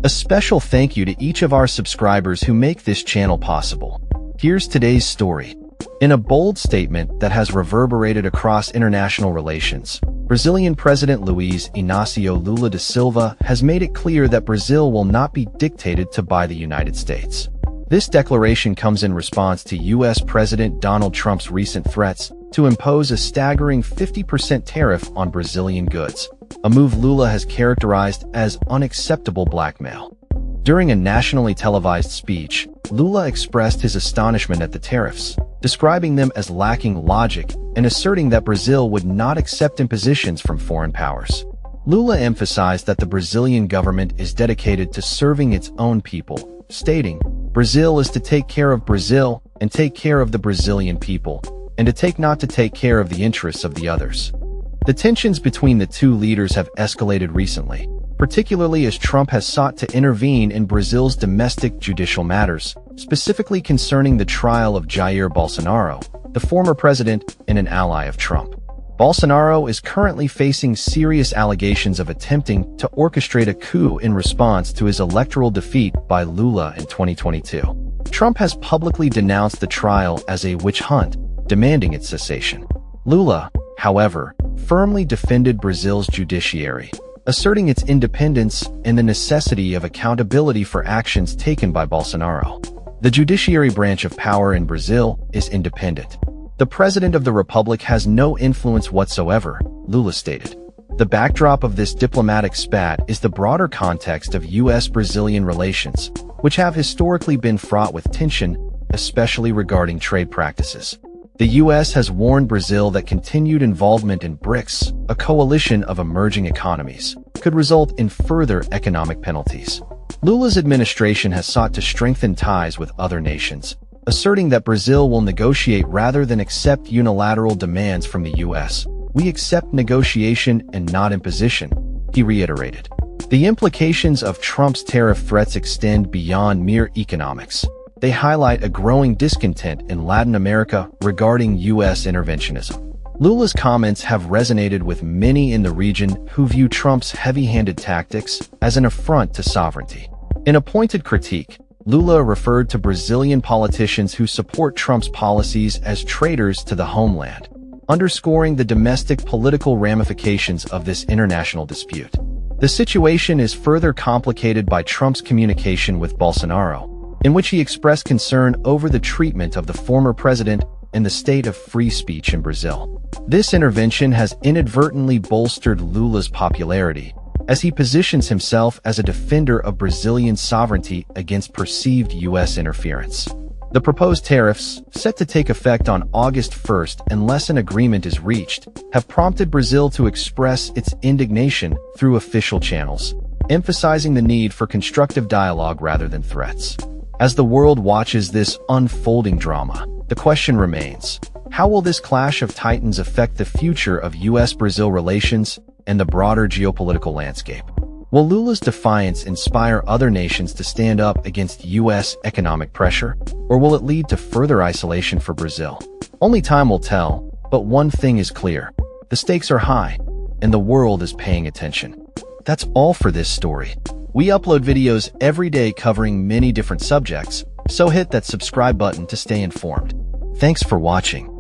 A special thank you to each of our subscribers who make this channel possible. Here's today's story. In a bold statement that has reverberated across international relations, Brazilian President Luiz Inacio Lula da Silva has made it clear that Brazil will not be dictated to by the United States. This declaration comes in response to U.S. President Donald Trump's recent threats to impose a staggering 50% tariff on Brazilian goods, a move Lula has characterized as unacceptable blackmail. During a nationally televised speech, Lula expressed his astonishment at the tariffs, describing them as lacking logic and asserting that Brazil would not accept impositions from foreign powers. Lula emphasized that the Brazilian government is dedicated to serving its own people, stating, "Brazil is to take care of Brazil and take care of the Brazilian people, and to take not to take care of the interests of the others." The tensions between the two leaders have escalated recently, particularly as Trump has sought to intervene in Brazil's domestic judicial matters, specifically concerning the trial of Jair Bolsonaro, the former president and an ally of Trump. Bolsonaro is currently facing serious allegations of attempting to orchestrate a coup in response to his electoral defeat by Lula in 2022. Trump has publicly denounced the trial as a witch hunt, demanding its cessation. Lula, however, firmly defended Brazil's judiciary, asserting its independence and the necessity of accountability for actions taken by Bolsonaro. The judiciary branch of power in Brazil is independent. The president of the republic has no influence whatsoever, Lula stated. The backdrop of this diplomatic spat is the broader context of U.S.-Brazilian relations, which have historically been fraught with tension, especially regarding trade practices. The U.S. has warned Brazil that continued involvement in BRICS, a coalition of emerging economies, could result in further economic penalties. Lula's administration has sought to strengthen ties with other nations, asserting that Brazil will negotiate rather than accept unilateral demands from the U.S. "We accept negotiation and not imposition," he reiterated. The implications of Trump's tariff threats extend beyond mere economics. They highlight a growing discontent in Latin America regarding U.S. interventionism. Lula's comments have resonated with many in the region who view Trump's heavy-handed tactics as an affront to sovereignty. In a pointed critique, Lula referred to Brazilian politicians who support Trump's policies as traitors to the homeland, underscoring the domestic political ramifications of this international dispute. The situation is further complicated by Trump's communication with Bolsonaro, in which he expressed concern over the treatment of the former president and the state of free speech in Brazil. This intervention has inadvertently bolstered Lula's popularity, as he positions himself as a defender of Brazilian sovereignty against perceived U.S. interference. The proposed tariffs, set to take effect on August 1st unless an agreement is reached, have prompted Brazil to express its indignation through official channels, emphasizing the need for constructive dialogue rather than threats. As the world watches this unfolding drama, the question remains, how will this clash of titans affect the future of U.S.-Brazil relations and the broader geopolitical landscape? Will Lula's defiance inspire other nations to stand up against U.S. economic pressure, or will it lead to further isolation for Brazil? Only time will tell, but one thing is clear: the stakes are high, and the world is paying attention. That's all for this story. We upload videos every day covering many different subjects, so hit that subscribe button to stay informed. Thanks for watching.